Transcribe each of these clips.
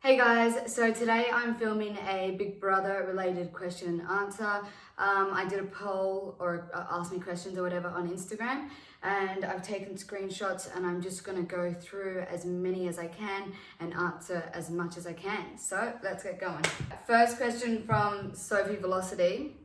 Hey guys, so today I'm filming a Big Brother related question and answer. I did a poll or ask me questions or whatever on Instagram, and I've taken screenshots and I'm just going to go through as many as I can and answer as much as I can. So let's get going. First question from Sophie Velocity.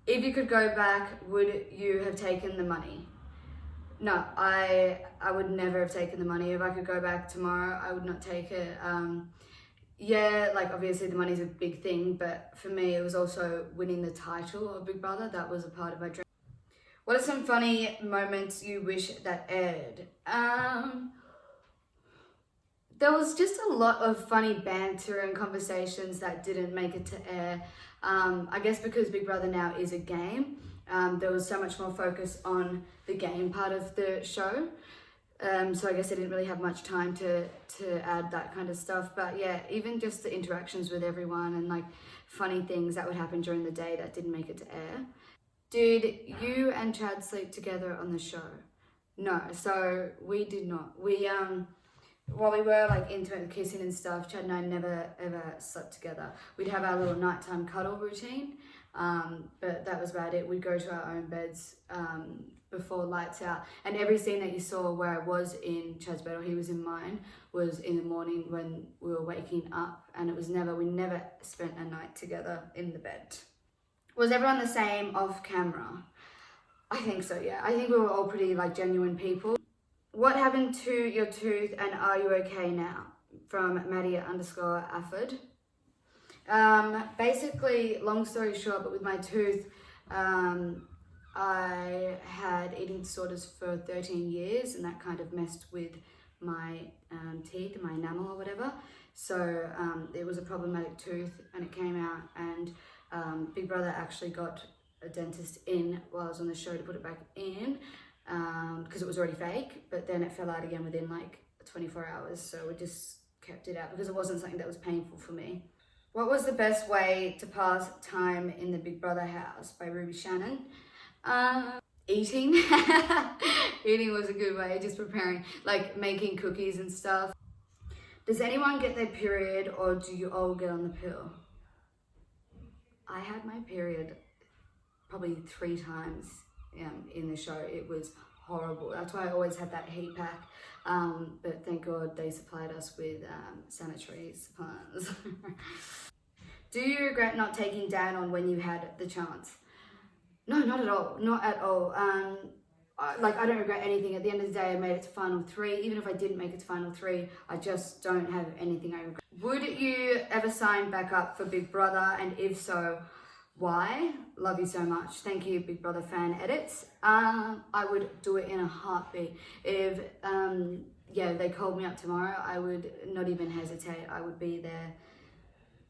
If you could go back, would you have taken the money? No, I would never have taken the money. If I could go back tomorrow, I would not take it. Yeah, like obviously the money's a big thing, but for me it was also winning the title of Big Brother. That was a part of my dream. What are some funny moments you wish that aired? There was just a lot of funny banter and conversations that didn't make it to air. I guess because Big Brother now is a game, there was so much more focus on the game part of the show. So I guess I didn't really have much time to add that kind of stuff. But yeah, even just the interactions with everyone and like funny things that would happen during the day that didn't make it to air. Did you and Chad sleep together on the show? No, so we did not. While we were like intimate kissing and stuff, Chad and I never ever slept together. We'd have our little nighttime cuddle routine, but that was about it. We'd go to our own beds before lights out, and every scene that you saw where I was in Chad's bed or he was in mine was in the morning when we were waking up, and we never spent a night together in the bed. Was everyone the same off camera? I think so, yeah. I think we were all pretty like genuine people. What happened to your tooth and are you okay now? From Maddie _Afford. Basically, long story short, but with my tooth, I had eating disorders for 13 years and that kind of messed with my teeth, my enamel or whatever. So it was a problematic tooth and it came out, and Big Brother actually got a dentist in while I was on the show to put it back in. Because it was already fake, but then it fell out again within like 24 hours, so we just kept it out because it wasn't something that was painful for me. What was the best way to pass time in the Big Brother house? By Ruby Shannon. Eating. Eating was a good way, just preparing, like making cookies and stuff. Does anyone get their period or do you all get on the pill? I had my period probably 3 times in the show. It was horrible. That's why I always had that heat pack. But thank God they supplied us with sanitary supplies. Do you regret not taking Dan on when you had the chance? No, not at all. Not at all. I don't regret anything. At the end of the day, I made it to final 3. Even if I didn't make it to final 3, I just don't have anything I regret. Would you ever sign back up for Big Brother? And if so, why? Love you so much. Thank you, Big Brother fan edits. I would do it in a heartbeat. If they called me up tomorrow, I would not even hesitate. I would be there.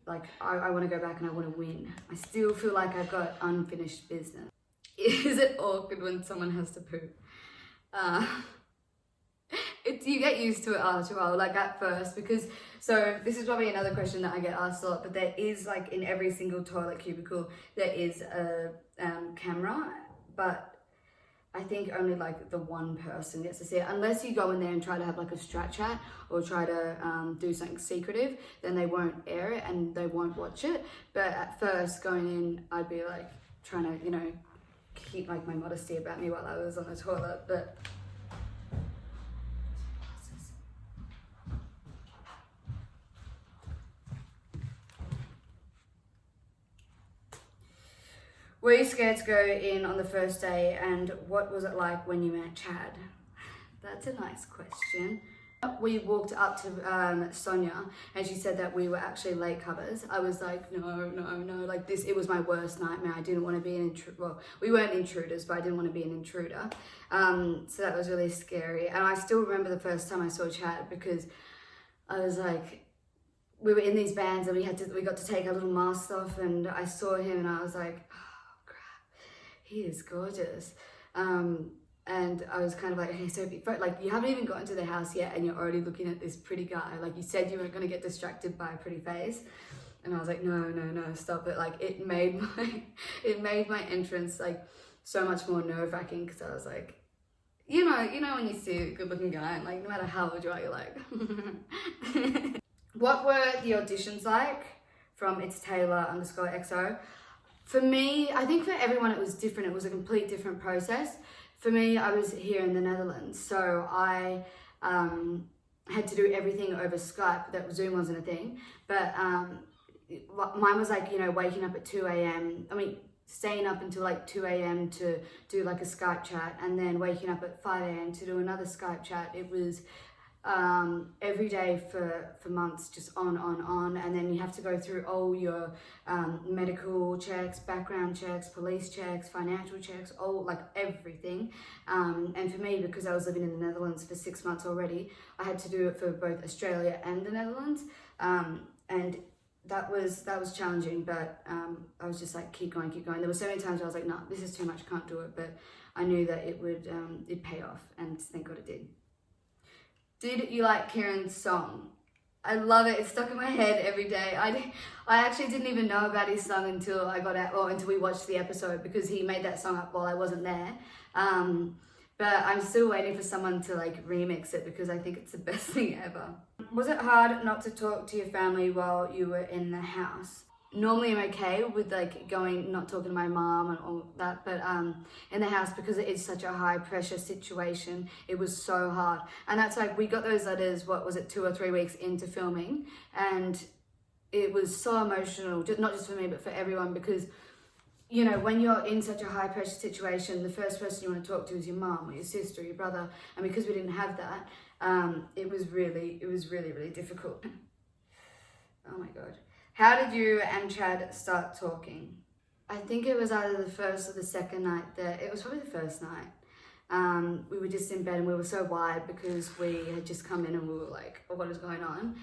Like, I want to go back and I want to win. I still feel like I've got unfinished business. Is it awkward when someone has to poop? You get used to it after a while, like at first, because, so this is probably another question that I get asked a lot, but there is like in every single toilet cubicle, there is a camera, but I think only like the one person gets to see it. Unless you go in there and try to have like a strat chat or try to do something secretive, then they won't air it and they won't watch it. But at first going in, I'd be like trying to, keep like my modesty about me while I was on the toilet, but were you scared to go in on the first day, and what was it like when you met Chad? That's a nice question. We walked up to Sonia and she said that we were actually late covers. I was like, no, like this, it was my worst nightmare. I didn't want to be an intruder. Well, we weren't intruders, but I didn't want to be an intruder. So that was really scary. And I still remember the first time I saw Chad, because I was like, we were in these bands and we got to take our little masks off, and I saw him and I was like, he is gorgeous. And I was kind of like, hey Sophie, like you haven't even gotten to the house yet and you're already looking at this pretty guy. Like you said you weren't going to get distracted by a pretty face. And I was like, no, stop it. Like it made my entrance like so much more nerve-wracking, because I was like, you know when you see a good looking guy and like no matter how old you are, you're like, What were the auditions like from It's Taylor _XO? For me, I think for everyone it was different. It was a complete different process. For me, I was here in the Netherlands, so I had to do everything over Skype. That Zoom wasn't a thing, but mine was like, you know, waking up at 2 a.m. Staying up until like 2 a.m. to do like a Skype chat, and then waking up at 5 a.m. to do another Skype chat. It was every day for months, just on, and then you have to go through all your medical checks, background checks, police checks, financial checks, all like everything. And for me, because I was living in the Netherlands for 6 months already, I had to do it for both Australia and the Netherlands, and that was challenging, but I was just like, keep going. There were so many times where I was like, no, this is too much, can't do it, but I knew that it would it'd pay off, and thank God it did. Did you like Kieran's song? I love it. It's stuck in my head every day. I actually didn't even know about his song until I got out, or until we watched the episode, because he made that song up while I wasn't there. But I'm still waiting for someone to like remix it, because I think it's the best thing ever. Was it hard not to talk to your family while you were in the house? Normally I'm okay with like not talking to my mom and all that, but in the house, because it is such a high pressure situation, it was so hard. And that's like, we got those letters, what was it, 2 or 3 weeks into filming, and it was so emotional, not just for me but for everyone, because you know, when you're in such a high pressure situation, the first person you want to talk to is your mom or your sister or your brother, and because we didn't have that, it was really difficult. Oh my God. How did you and Chad start talking? I think it was either the first or the second night there. It was probably the first night. We were just in bed and we were so wired because we had just come in and we were like, oh, what is going on?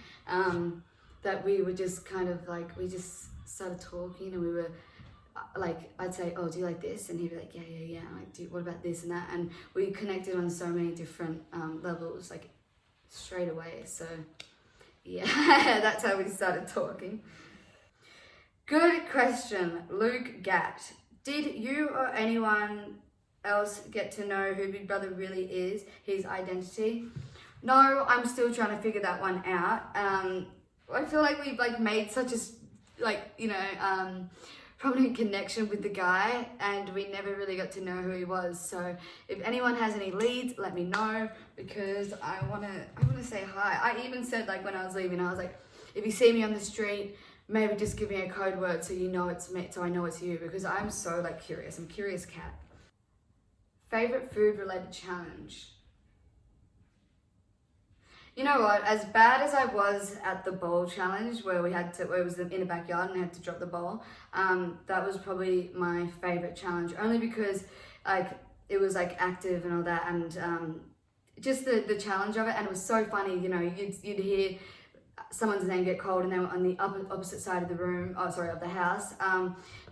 That we were just kind of like, we just started talking, and we were like, I'd say, oh, do you like this? And he'd be like, yeah. I'm like, what about this and that? And we connected on so many different levels, like straight away. So yeah, that's how we started talking. Good question, Luke Gatt. Did you or anyone else get to know who Big Brother really is, his identity? No, I'm still trying to figure that one out. I feel like we've like made such a prominent connection with the guy, and we never really got to know who he was. So if anyone has any leads, let me know, because I wanna say hi. I even said, like, when I was leaving, I was like, if you see me on the street, maybe just give me a code word so you know it's me, so I know it's you, because I'm so like curious. I'm curious cat. Favorite food related challenge? You know what, as bad as I was at the bowl challenge, where it was in the backyard and I had to drop the bowl, that was probably my favorite challenge, only because like it was like active and all that, and just the challenge of it, and it was so funny. You know, you'd hear someone's name get called and they were on the opposite side of the room, of the house,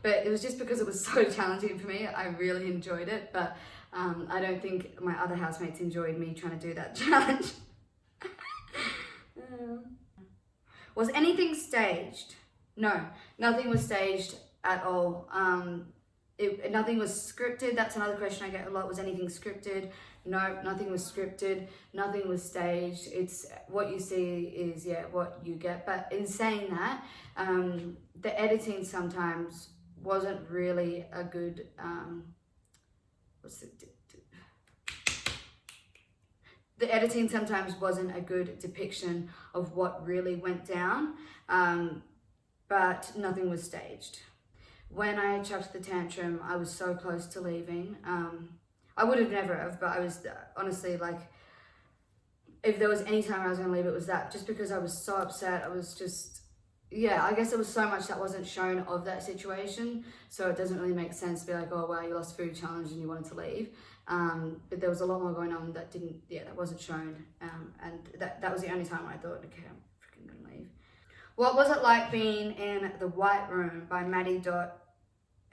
but it was just because it was so challenging for me. I really enjoyed it, but I don't think my other housemates enjoyed me trying to do that challenge. Was anything staged? No, nothing was staged at all. Nothing was scripted. That's another question I get a lot. Was anything scripted? No, nothing was scripted. Nothing was staged. It's what you see is what you get. But in saying that, the editing sometimes wasn't really a good the editing sometimes wasn't a good depiction of what really went down, but nothing was staged. When I chucked the tantrum, I was so close to leaving. I would have never have, but I was honestly like, if there was any time I was going to leave, it was that, just because I was so upset. I was just, I guess there was so much that wasn't shown of that situation, so it doesn't really make sense to be like, oh wow, you lost food challenge and you wanted to leave. But there was a lot more going on that that wasn't shown, and that was the only time I thought, okay, I'm freaking gonna leave. What was it like being in the White Room by Maddie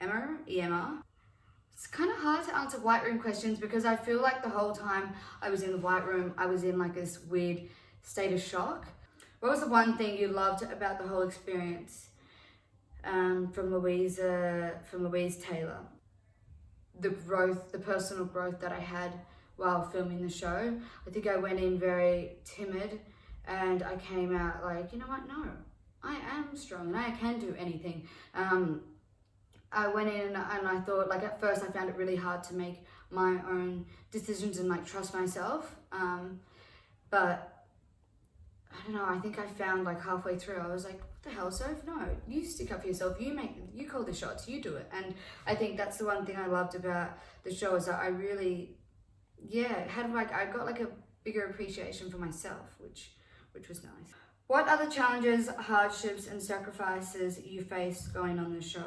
EMR? It's kind of hard to answer White Room questions, because I feel like the whole time I was in the White Room, I was in like this weird state of shock. What was the one thing you loved about the whole experience? From Louise Taylor. The personal growth that I had while filming the show. I think I went in very timid and I came out like, you know what, no, I am strong and I can do anything. I went in and I thought, like, at first I found it really hard to make my own decisions and like trust myself. But I don't know, I think I found like halfway through, I was like, what the hell, Soph? No, you stick up for yourself, you call the shots, you do it. And I think that's the one thing I loved about the show, is that I really, I got like a bigger appreciation for myself, which was nice. What other challenges, hardships and sacrifices you faced going on the show?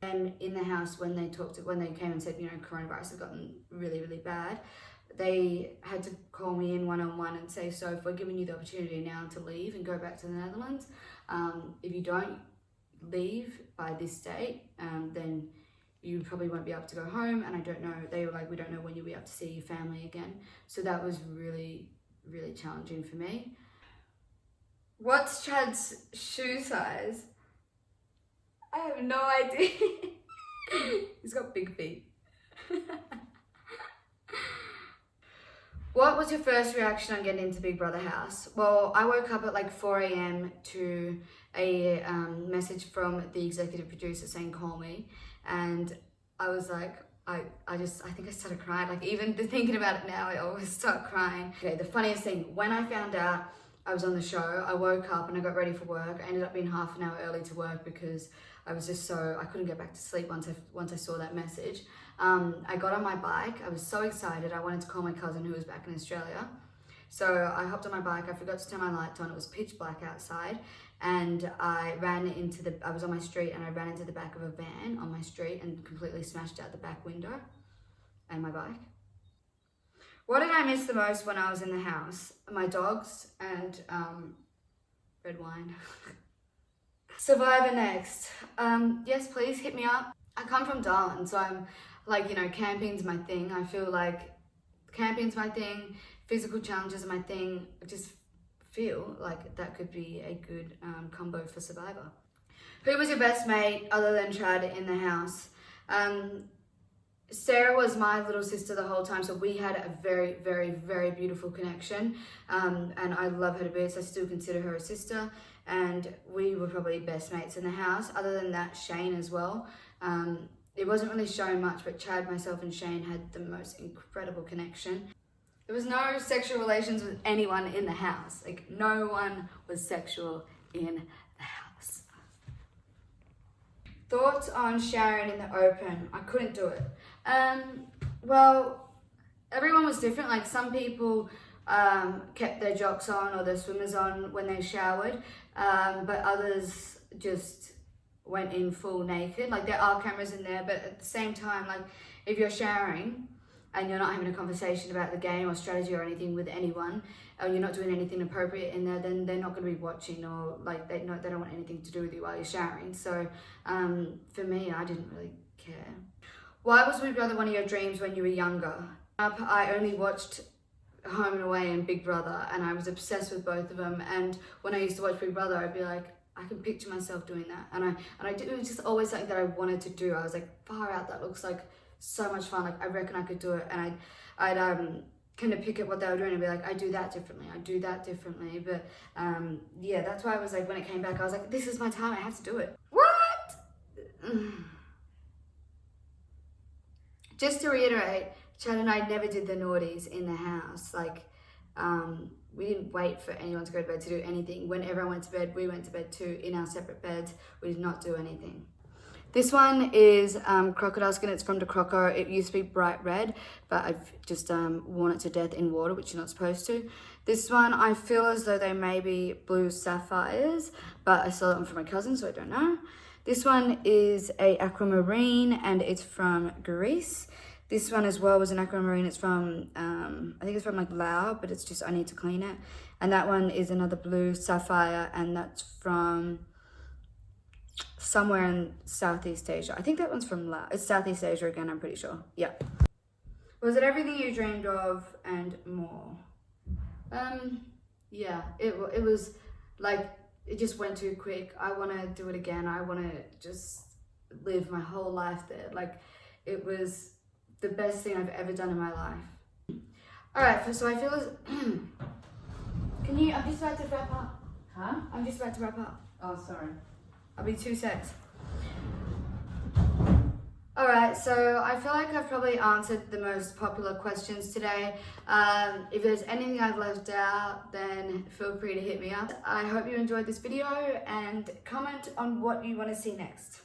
And in the house, when they came and said, you know, coronavirus has gotten really, really bad, they had to call me in one-on-one and say, so if we're giving you the opportunity now to leave and go back to the Netherlands, if you don't leave by this date, then you probably won't be able to go home. And I don't know, they were like, we don't know when you'll be able to see your family again. So that was really, really challenging for me. What's Chad's shoe size? I have no idea. He's got big feet. What was your first reaction on getting into Big Brother house? Well, I woke up at like 4 a.m. to a message from the executive producer saying, call me. And I was like, I think I started crying. Like, even thinking about it now, I always start crying. Okay, the funniest thing, when I found out I was on the show, I woke up and I got ready for work. I ended up being half an hour early to work because I was just I couldn't get back to sleep once I saw that message. I got on my bike. I was so excited. I wanted to call my cousin who was back in Australia. So I hopped on my bike. I forgot to turn my lights on. It was pitch black outside. And I was on my street and I ran into the back of a van on my street and completely smashed out the back window and my bike. What did I miss the most when I was in the house? My dogs and red wine. Survivor next. Yes, please hit me up. I come from Darwin, so I'm like, you know, camping's my thing. I feel like camping's my thing, physical challenges are my thing. I just feel like that could be a good combo for Survivor. Who was your best mate other than Chad in the house? Sarah was my little sister the whole time, so we had a very, very, very beautiful connection, and I love her to bits. I still consider her a sister, and we were probably best mates in the house. Other than that, Shane as well. It wasn't really shown much, but Chad, myself and Shane had the most incredible connection. There was no sexual relations with anyone in the house. Like, no one was sexual in the house. Thoughts on Sharon in the open? I couldn't do it. Well, everyone was different. Like, some people kept their jocks on or their swimmers on when they showered, but others just went in full naked. Like, there are cameras in there, but at the same time, like, if you're showering and you're not having a conversation about the game or strategy or anything with anyone, or you're not doing anything appropriate in there, then they're not going to be watching, or like they don't want anything to do with you while you're showering. So for me, I didn't really care. Why was Big Brother one of your dreams when you were younger? I only watched Home and Away and Big Brother, and I was obsessed with both of them. And when I used to watch Big Brother, I'd be like, I can picture myself doing that. And it was just always something that I wanted to do. I was like, far out, that looks like so much fun. Like, I reckon I could do it. And I'd kind of pick at what they were doing and be like, I do that differently. But yeah, that's why I was like, when it came back, I was like, this is my time, I have to do it. What? Just to reiterate, Chad and I never did the naughties in the house. Like, we didn't wait for anyone to go to bed to do anything. When everyone went to bed, we went to bed too, in our separate beds. We did not do anything. This one is crocodile skin. It's from De Croco. It used to be bright red, but I've just worn it to death in water, which you're not supposed to. This one, I feel as though they may be blue sapphires, but I saw them from my cousin, so I don't know. This one is a aquamarine, and it's from Greece. This one as well was an aquamarine. It's from, I think it's from like Laos, but it's just, I need to clean it. And that one is another blue sapphire, and that's from somewhere in Southeast Asia. I think that one's from Laos. It's Southeast Asia again, I'm pretty sure. Yeah. Was it everything you dreamed of and more? Yeah, it was like, it just went too quick. I want to do it again. I want to just live my whole life there. Like, it was the best thing I've ever done in my life. All right, so I feel as, I'm just about to wrap up. Huh? I'm just about to wrap up. Oh, sorry. I'll be 2 secs. Alright, so I feel like I've probably answered the most popular questions today. If there's anything I've left out, then feel free to hit me up. I hope you enjoyed this video and comment on what you want to see next.